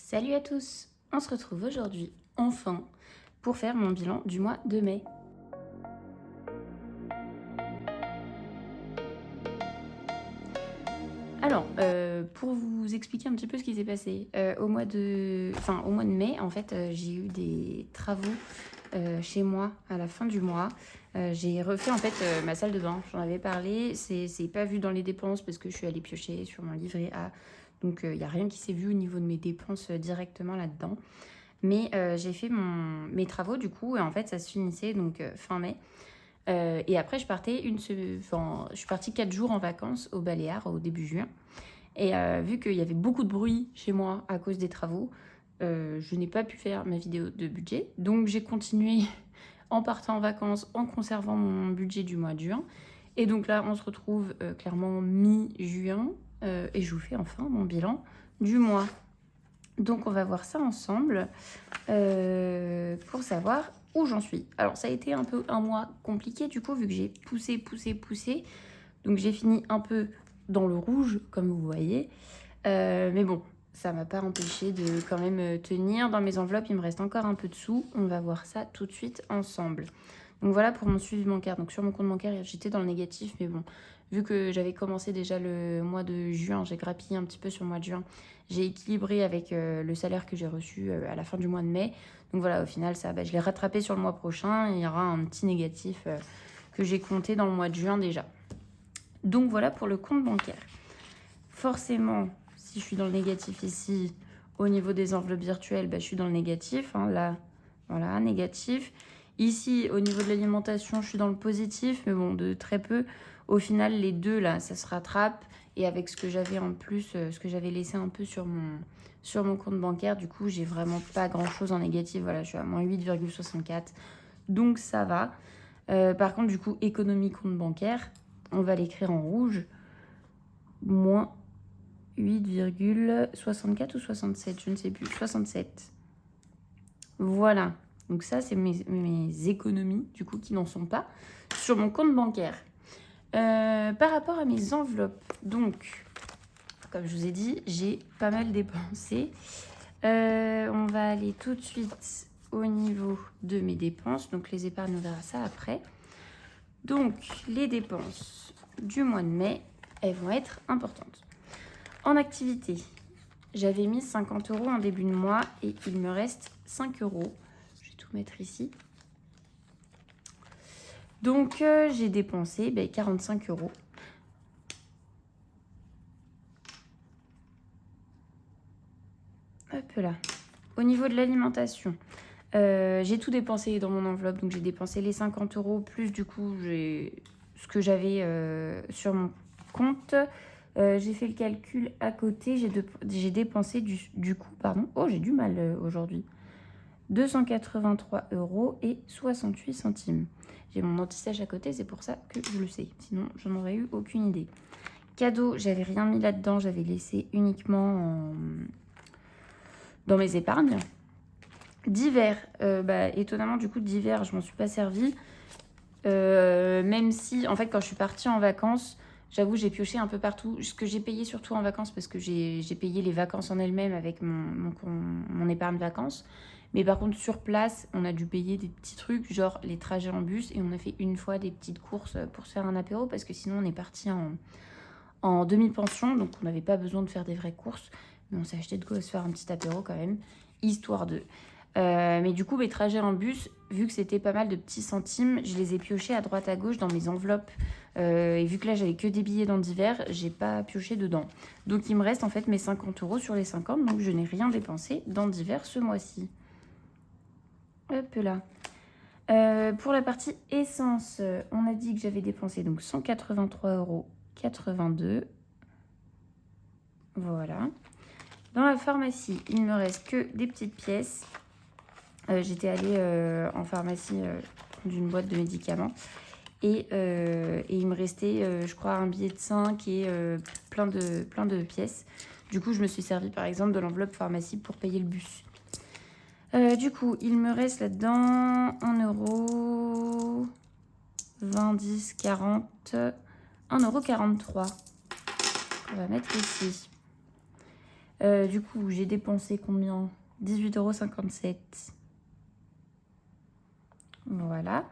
Salut à tous! On se retrouve aujourd'hui, enfin, pour faire mon bilan du mois de mai. Alors, pour vous expliquer un petit peu ce qui s'est passé, au mois de mai, en fait, j'ai eu des travaux chez moi à la fin du mois. J'ai refait en fait ma salle de bain, j'en avais parlé. C'est pas vu dans les dépenses parce que je suis allée piocher sur mon livret A. Donc, il n'y a rien qui s'est vu au niveau de mes dépenses directement là-dedans. Mais j'ai fait mes travaux du coup, et en fait, ça se finissait donc fin mai. Et après, je suis partie 4 jours en vacances au Baléares au début juin. Et vu qu'il y avait beaucoup de bruit chez moi à cause des travaux, je n'ai pas pu faire ma vidéo de budget. Donc j'ai continué en partant en vacances, en conservant mon budget du mois de juin. Et donc là, on se retrouve clairement mi-juin. Et je vous fais enfin mon bilan du mois. Donc on va voir ça ensemble pour savoir où j'en suis. Alors ça a été un peu un mois compliqué du coup vu que j'ai poussé. Donc j'ai fini un peu dans le rouge comme vous voyez. Mais bon, ça m'a pas empêché de quand même tenir. Dans mes enveloppes, il me reste encore un peu de sous. On va voir ça tout de suite ensemble. Donc voilà pour mon suivi bancaire. Donc sur mon compte bancaire, j'étais dans le négatif. Mais bon, vu que j'avais commencé déjà le mois de juin, j'ai grappillé un petit peu sur le mois de juin. J'ai équilibré avec le salaire que j'ai reçu à la fin du mois de mai. Donc voilà, au final, ça, je l'ai rattrapé sur le mois prochain. Il y aura un petit négatif que j'ai compté dans le mois de juin déjà. Donc voilà pour le compte bancaire. Forcément, si je suis dans le négatif ici, au niveau des enveloppes virtuelles, je suis dans le négatif. Là, voilà, négatif. Ici, au niveau de l'alimentation, je suis dans le positif, mais bon, de très peu. Au final, les deux, là, ça se rattrape. Et avec ce que j'avais en plus, ce que j'avais laissé un peu sur mon compte bancaire, du coup, j'ai vraiment pas grand-chose en négatif. Voilà, je suis à moins 8,64. Donc, ça va. Par contre, du coup, économie compte bancaire, on va l'écrire en rouge. Moins 8,64 ou 67, je ne sais plus, 67. Voilà, donc ça c'est mes économies du coup qui n'en sont pas sur mon compte bancaire. Par rapport à mes enveloppes, donc comme je vous ai dit, j'ai pas mal dépensé. On va aller tout de suite au niveau de mes dépenses, donc les épargnes on verra ça après. Donc les dépenses du mois de mai, elles vont être importantes. En activité, j'avais mis 50 € en début de mois et il me reste 5 €. Je vais tout mettre ici. Donc, j'ai dépensé 45 €. Hop là. Au niveau de l'alimentation, j'ai tout dépensé dans mon enveloppe. Donc, j'ai dépensé les 50 € plus du coup, ce que j'avais sur mon compte. J'ai fait le calcul à côté. J'ai dépensé du coup, pardon. Oh, j'ai du mal aujourd'hui. 283,68 €. J'ai mon anti-sèche à côté, c'est pour ça que je le sais. Sinon, j'en aurais eu aucune idée. Cadeau, j'avais rien mis là-dedans. J'avais laissé uniquement dans mes épargnes. Divers, étonnamment, du coup, divers, je m'en suis pas servi. Même si, en fait, quand je suis partie en vacances, j'avoue, j'ai pioché un peu partout. Ce que j'ai payé surtout en vacances, parce que j'ai payé les vacances en elles-mêmes avec mon épargne vacances. Mais par contre, sur place, on a dû payer des petits trucs, genre les trajets en bus. Et on a fait une fois des petites courses pour se faire un apéro, parce que sinon, on est parti en demi-pension. Donc, on n'avait pas besoin de faire des vraies courses. Mais on s'est acheté de quoi se faire un petit apéro quand même, histoire de... mais du coup, mes trajets en bus, vu que c'était pas mal de petits centimes, je les ai piochés à droite à gauche dans mes enveloppes. Et vu que là, j'avais que des billets dans divers, j'ai pas pioché dedans. Donc, il me reste en fait mes 50 € sur les 50. Donc, je n'ai rien dépensé dans divers ce mois-ci. Hop là. Pour la partie essence, on a dit que j'avais dépensé donc 183,82 €. Voilà. Dans la pharmacie, il ne me reste que des petites pièces. J'étais allée en pharmacie d'une boîte de médicaments. Et il me restait, je crois, un billet de 5 et plein de pièces. Du coup, je me suis servi, par exemple, de l'enveloppe pharmacie pour payer le bus. Du coup, il me reste là-dedans 1 €, 20, 10, 40, 1,43 €. On va mettre ici. Du coup, j'ai dépensé combien? 18,57 €. Voilà.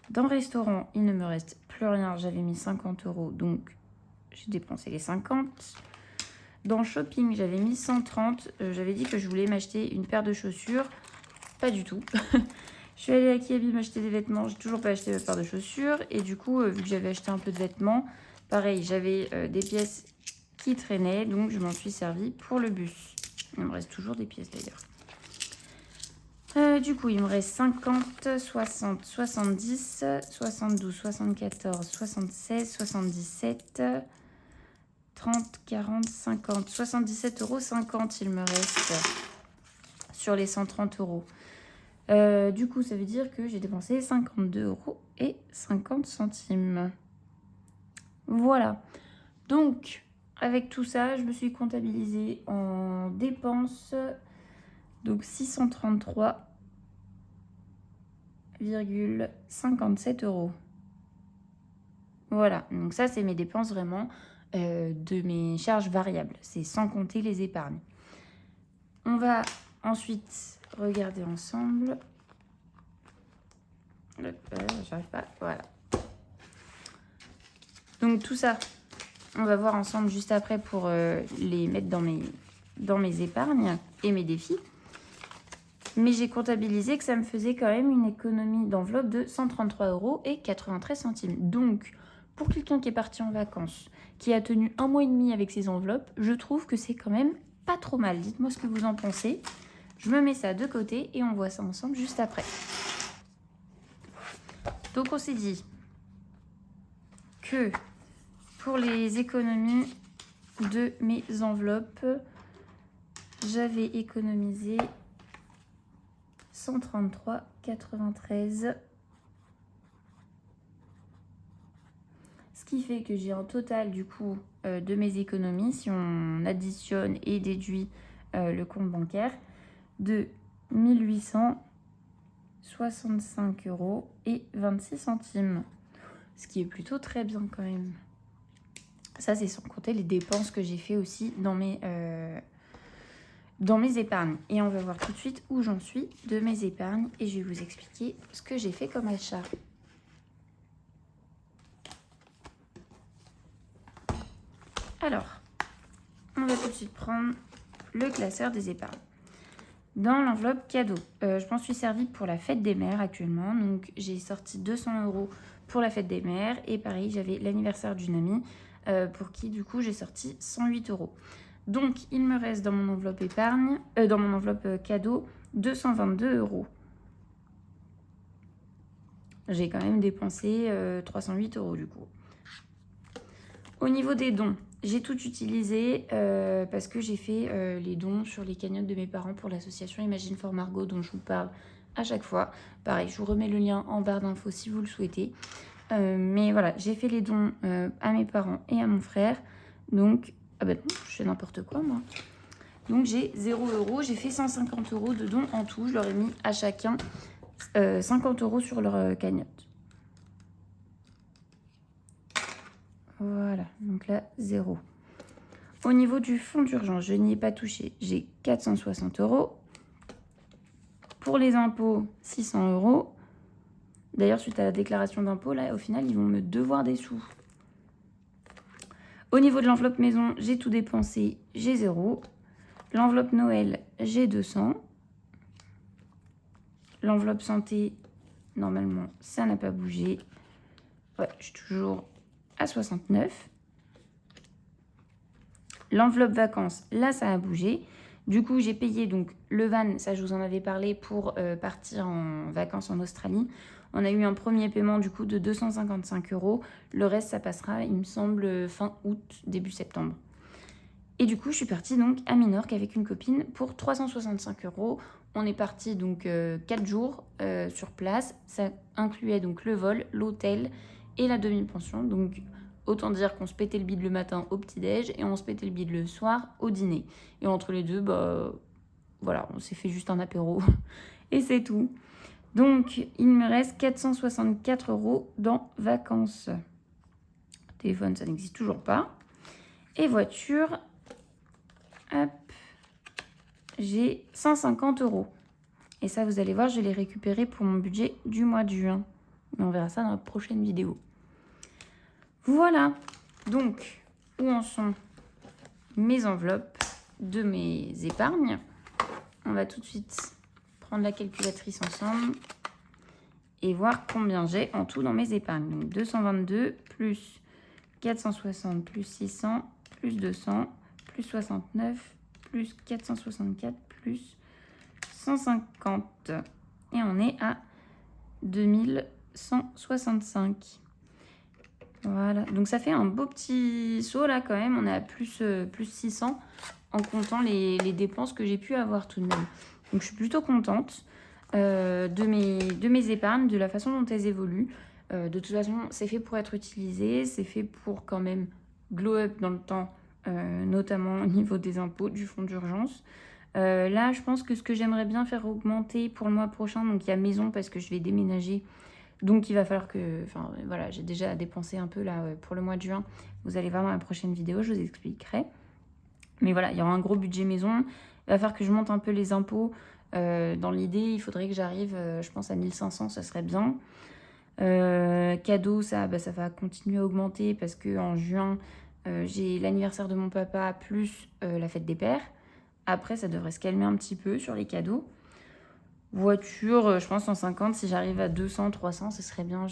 Dans restaurant, il ne me reste plus rien. J'avais mis 50 €, donc j'ai dépensé les 50. Dans shopping, j'avais mis 130. J'avais dit que je voulais m'acheter une paire de chaussures. Pas du tout. Je suis allée à Kiabi m'acheter des vêtements. J'ai toujours pas acheté ma paire de chaussures. Et du coup, vu que j'avais acheté un peu de vêtements, pareil, j'avais des pièces qui traînaient. Donc, je m'en suis servi pour le bus. Il me reste toujours des pièces d'ailleurs. Du coup, il me reste 50, 60, 70, 72, 74, 76, 77, 30, 40, 50, 77,50 € il me reste sur les 130 €. Du coup, ça veut dire que j'ai dépensé 52,50 €. Voilà. Donc, avec tout ça, je me suis comptabilisée en dépenses. Donc 633,57 €. Voilà, donc ça c'est mes dépenses vraiment de mes charges variables. C'est sans compter les épargnes. On va ensuite regarder ensemble. J'arrive pas, voilà. Donc tout ça, on va voir ensemble juste après pour les mettre dans mes épargnes et mes défis. Mais j'ai comptabilisé que ça me faisait quand même une économie d'enveloppe de 133,93 €. Donc, pour quelqu'un qui est parti en vacances, qui a tenu 1 mois et demi avec ses enveloppes, je trouve que c'est quand même pas trop mal. Dites-moi ce que vous en pensez. Je me mets ça de côté et on voit ça ensemble juste après. Donc, on s'est dit que pour les économies de mes enveloppes, j'avais économisé 133,93 €. Ce qui fait que j'ai un total du coup de mes économies, si on additionne et déduit le compte bancaire, de 1865,26 €. Ce qui est plutôt très bien quand même. Ça, c'est sans compter les dépenses que j'ai fait aussi dans mes épargnes. Et on va voir tout de suite où j'en suis de mes épargnes et je vais vous expliquer ce que j'ai fait comme achat. Alors, on va tout de suite prendre le classeur des épargnes. Dans l'enveloppe cadeau, je m'en suis servie pour la fête des mères actuellement. Donc, j'ai sorti 200 € pour la fête des mères. Et pareil, j'avais l'anniversaire d'une amie pour qui, du coup, j'ai sorti 108 €. Donc, il me reste dans mon enveloppe épargne, dans mon enveloppe cadeau, 222 €. J'ai quand même dépensé 308 € du coup. Au niveau des dons, j'ai tout utilisé parce que j'ai fait les dons sur les cagnottes de mes parents pour l'association Imagine for Margot dont je vous parle à chaque fois. Pareil, je vous remets le lien en barre d'infos si vous le souhaitez. Mais voilà, j'ai fait les dons à mes parents et à mon frère. Donc, ah ben non, je fais n'importe quoi moi. Donc j'ai 0 €, j'ai fait 150 € de dons en tout. Je leur ai mis à chacun 50 € sur leur cagnotte. Voilà, donc là, 0. Au niveau du fonds d'urgence, je n'y ai pas touché. J'ai 460 €. Pour les impôts, 600 €. D'ailleurs, suite à la déclaration d'impôt, là, au final, ils vont me devoir des sous. Au niveau de l'enveloppe maison, j'ai tout dépensé, j'ai 0. L'enveloppe Noël, j'ai 200. L'enveloppe santé, normalement, ça n'a pas bougé. Ouais, je suis toujours à 69. L'enveloppe vacances, là, ça a bougé. Du coup, j'ai payé donc le van, ça je vous en avais parlé, pour partir en vacances en Australie. On a eu un premier paiement du coup de 255 €. Le reste, ça passera, il me semble, fin août, début septembre. Et du coup, je suis partie donc à Minorque avec une copine pour 365 €. On est parti donc 4 jours sur place. Ça incluait donc le vol, l'hôtel et la demi-pension. Donc, autant dire qu'on se pétait le bide le matin au petit-déj et on se pétait le bide le soir au dîner. Et entre les deux, voilà, on s'est fait juste un apéro et c'est tout. Donc, il me reste 464 € dans vacances. Téléphone, ça n'existe toujours pas. Et voiture, hop, j'ai 150 €. Et ça, vous allez voir, je l'ai récupéré pour mon budget du mois de juin. Mais on verra ça dans la prochaine vidéo. Voilà. Donc, où en sont mes enveloppes de mes épargnes? On va tout de suite prendre la calculatrice ensemble et voir combien j'ai en tout dans mes épargnes. Donc 222 plus 460 plus 600 plus 200 plus 69 plus 464 plus 150. Et on est à 2165. Voilà, donc ça fait un beau petit saut là quand même. On est à plus 600 en comptant les dépenses que j'ai pu avoir tout de même. Donc je suis plutôt contente de mes épargnes, de la façon dont elles évoluent. De toute façon, c'est fait pour être utilisé, c'est fait pour quand même glow up dans le temps, notamment au niveau des impôts, du fonds d'urgence. Là, je pense que ce que j'aimerais bien faire augmenter pour le mois prochain, donc il y a maison parce que je vais déménager. Donc il va falloir que, enfin voilà, j'ai déjà dépensé un peu là pour le mois de juin. Vous allez voir dans la prochaine vidéo, je vous expliquerai. Mais voilà, il y aura un gros budget maison. Il va falloir que je monte un peu les impôts. Dans l'idée, il faudrait que j'arrive, je pense, à 1500, ça serait bien. Cadeau, ça va continuer à augmenter parce qu'en juin, j'ai l'anniversaire de mon papa plus la fête des pères. Après, ça devrait se calmer un petit peu sur les cadeaux. Voiture, je pense 150, si j'arrive à 200, 300, ce serait bien.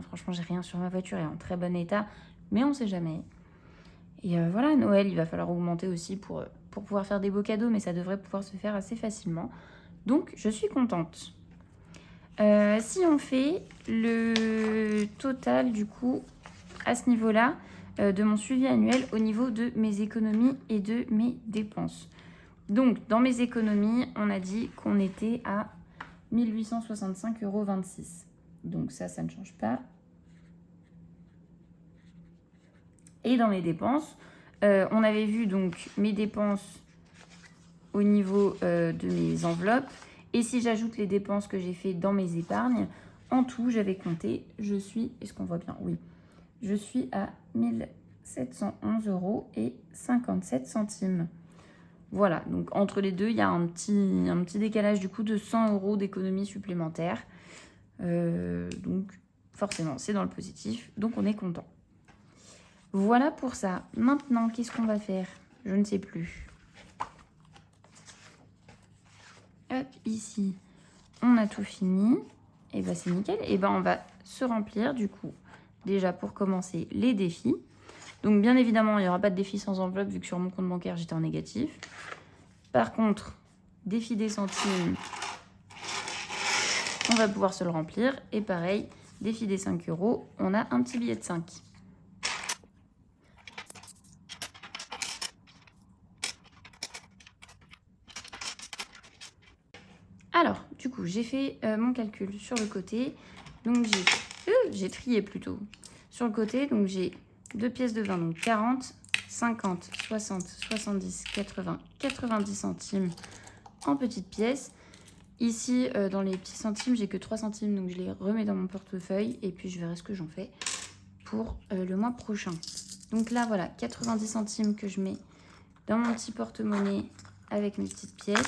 Franchement, j'ai rien sur ma voiture, elle est en très bon état, mais on sait jamais. Et voilà, Noël, il va falloir augmenter aussi pour pouvoir faire des beaux cadeaux, mais ça devrait pouvoir se faire assez facilement. Donc, je suis contente. Si on fait le total, du coup, à ce niveau-là, de mon suivi annuel au niveau de mes économies et de mes dépenses. Donc, dans mes économies, on a dit qu'on était à 1865,26 €. Donc ça ne change pas. Et dans mes dépenses, on avait vu donc mes dépenses au niveau de mes enveloppes. Et si j'ajoute les dépenses que j'ai fait dans mes épargnes, en tout, j'avais compté, est-ce qu'on voit bien? Oui. Je suis à 1711,57 €. Voilà, donc entre les deux, il y a un petit décalage du coup de 100 € d'économie supplémentaire. Donc forcément, c'est dans le positif, donc on est content. Voilà pour ça. Maintenant, qu'est-ce qu'on va faire? Je ne sais plus. Hop, ici, on a tout fini. Et bien, c'est nickel. Et bien, on va se remplir du coup, déjà pour commencer, les défis. Donc bien évidemment, il n'y aura pas de défi sans enveloppe vu que sur mon compte bancaire, j'étais en négatif. Par contre, défi des centimes, on va pouvoir se le remplir. Et pareil, défi des 5 €, on a un petit billet de 5. Alors, du coup, j'ai fait mon calcul sur le côté. Donc j'ai trié plutôt. Sur le côté, donc j'ai 2 pièces de 20, donc 40, 50, 60, 70, 80, 90 centimes en petites pièces. Ici, dans les petits centimes, j'ai que 3 centimes, donc je les remets dans mon portefeuille et puis je verrai ce que j'en fais pour le mois prochain. Donc là, voilà, 90 centimes que je mets dans mon petit porte-monnaie avec mes petites pièces.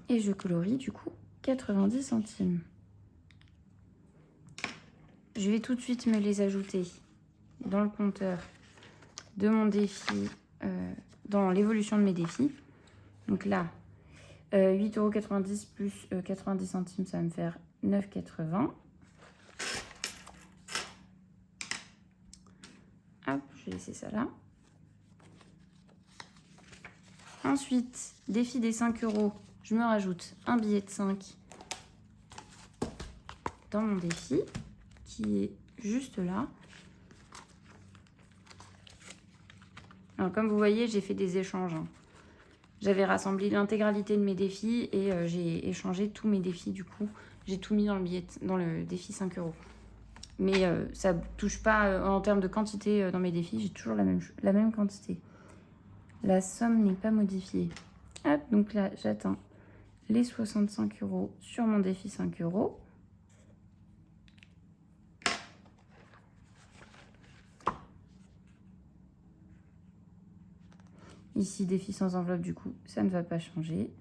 Et je colorie du coup 90 centimes. Je vais tout de suite me les ajouter dans le compteur de mon défi, dans l'évolution de mes défis. Donc là, 8,90 € plus 90 centimes, ça va me faire 9,80 €. Hop, je vais laisser ça là. Ensuite, défi des 5 €, je me rajoute un billet de 5 dans mon défi, qui est juste là. Alors, comme vous voyez, j'ai fait des échanges. J'avais rassemblé l'intégralité de mes défis et j'ai échangé tous mes défis du coup. J'ai tout mis dans le défi 5 €. Mais ça ne touche pas en termes de quantité dans mes défis. J'ai toujours la même quantité. La somme n'est pas modifiée. Hop, donc là, j'atteins les 65 € sur mon défi 5 €. Ici, défi sans enveloppe, du coup, ça ne va pas changer.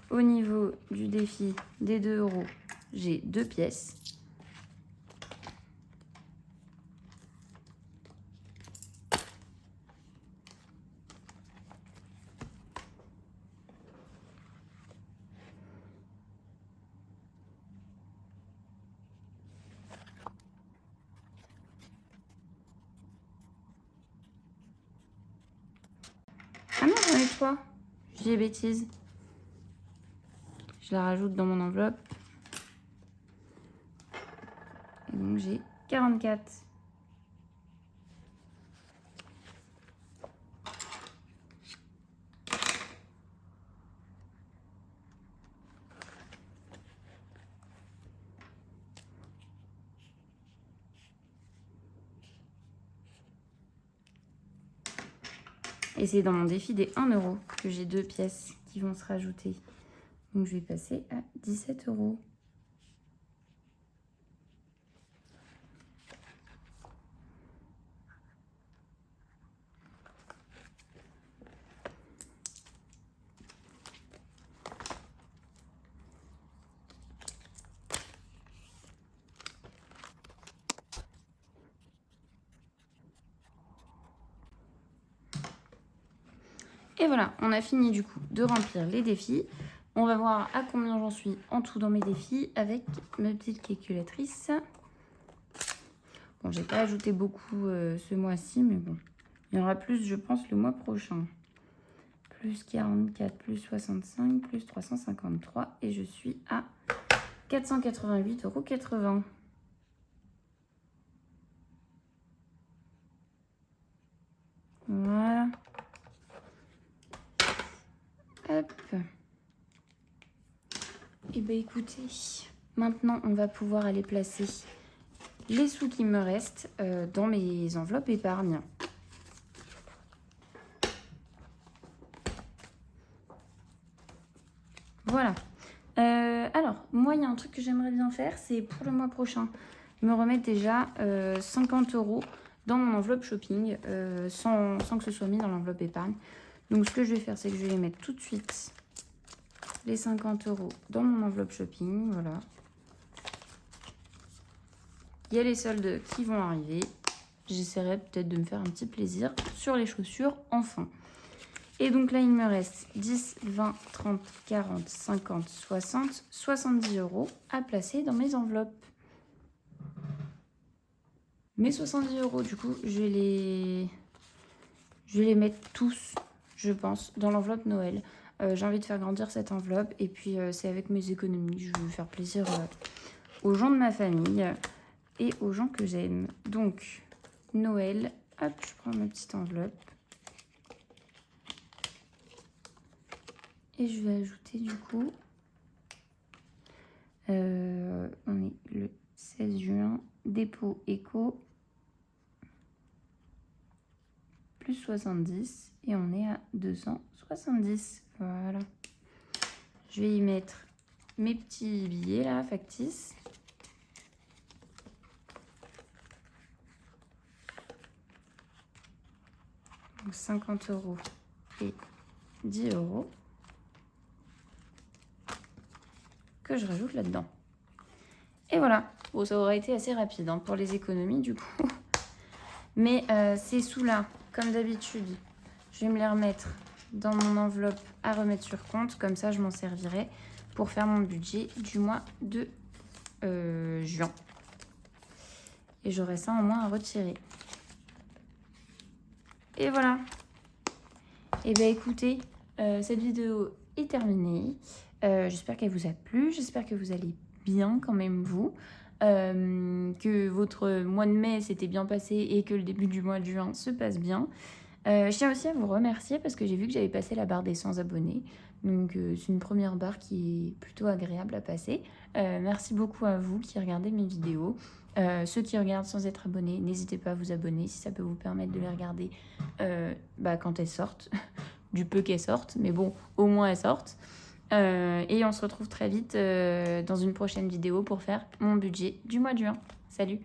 Au niveau du défi des 2 €, j'ai 2 pièces. Ah non, j'en ai 3. Je dis des bêtises. Je la rajoute dans mon enveloppe. Et donc j'ai 44. Et c'est dans mon défi des 1 € que j'ai 2 pièces qui vont se rajouter. Donc je vais passer à 17 €. Et voilà, on a fini du coup de remplir les défis. On va voir à combien j'en suis en tout dans mes défis avec ma petite calculatrice. Bon, j'ai pas ajouté beaucoup ce mois-ci, mais bon, il y en aura plus, je pense, le mois prochain. Plus 44, plus 65, plus 353, et je suis à 488,80 €. Voilà. Hop. Et bien écoutez, maintenant on va pouvoir aller placer les sous qui me restent dans mes enveloppes épargne. Voilà. Alors, moi, il y a un truc que j'aimerais bien faire, c'est pour le mois prochain, me remettre déjà 50 € dans mon enveloppe shopping, sans que ce soit mis dans l'enveloppe épargne. Donc, ce que je vais faire, c'est que je vais les mettre tout de suite, les 50 € dans mon enveloppe shopping, voilà. Il y a les soldes qui vont arriver. J'essaierai peut-être de me faire un petit plaisir sur les chaussures, enfin. Et donc là, il me reste 10, 20, 30, 40, 50, 60, 70 € à placer dans mes enveloppes. Mes 70 €, du coup, je vais les mettre tous, je pense, dans l'enveloppe Noël. J'ai envie de faire grandir cette enveloppe. Et puis, c'est avec mes économies. Je veux faire plaisir aux gens de ma famille et aux gens que j'aime. Donc, Noël, hop, je prends ma petite enveloppe. Et je vais ajouter du coup, on est le 16 juin, dépôt éco, plus 70 et on est à 270. Voilà. Je vais y mettre mes petits billets là, factices. Donc 50 € et 10 € que je rajoute là-dedans. Et voilà. Bon, ça aurait été assez rapide hein, pour les économies du coup. Mais ces sous-là, comme d'habitude, je vais me les remettre dans mon enveloppe à remettre sur compte. Comme ça, je m'en servirai pour faire mon budget du mois de juin. Et j'aurai ça en moins à retirer. Et voilà. Et bien écoutez, cette vidéo est terminée. J'espère qu'elle vous a plu. J'espère que vous allez bien quand même vous. Que votre mois de mai s'était bien passé et que le début du mois de juin se passe bien. Je tiens aussi à vous remercier parce que j'ai vu que j'avais passé la barre des 100 abonnés. Donc c'est une première barre qui est plutôt agréable à passer. Merci beaucoup à vous qui regardez mes vidéos. Ceux qui regardent sans être abonnés, n'hésitez pas à vous abonner si ça peut vous permettre de les regarder quand elles sortent. Du peu qu'elles sortent, mais bon, au moins elles sortent. Et on se retrouve très vite dans une prochaine vidéo pour faire mon budget du mois de juin. Salut!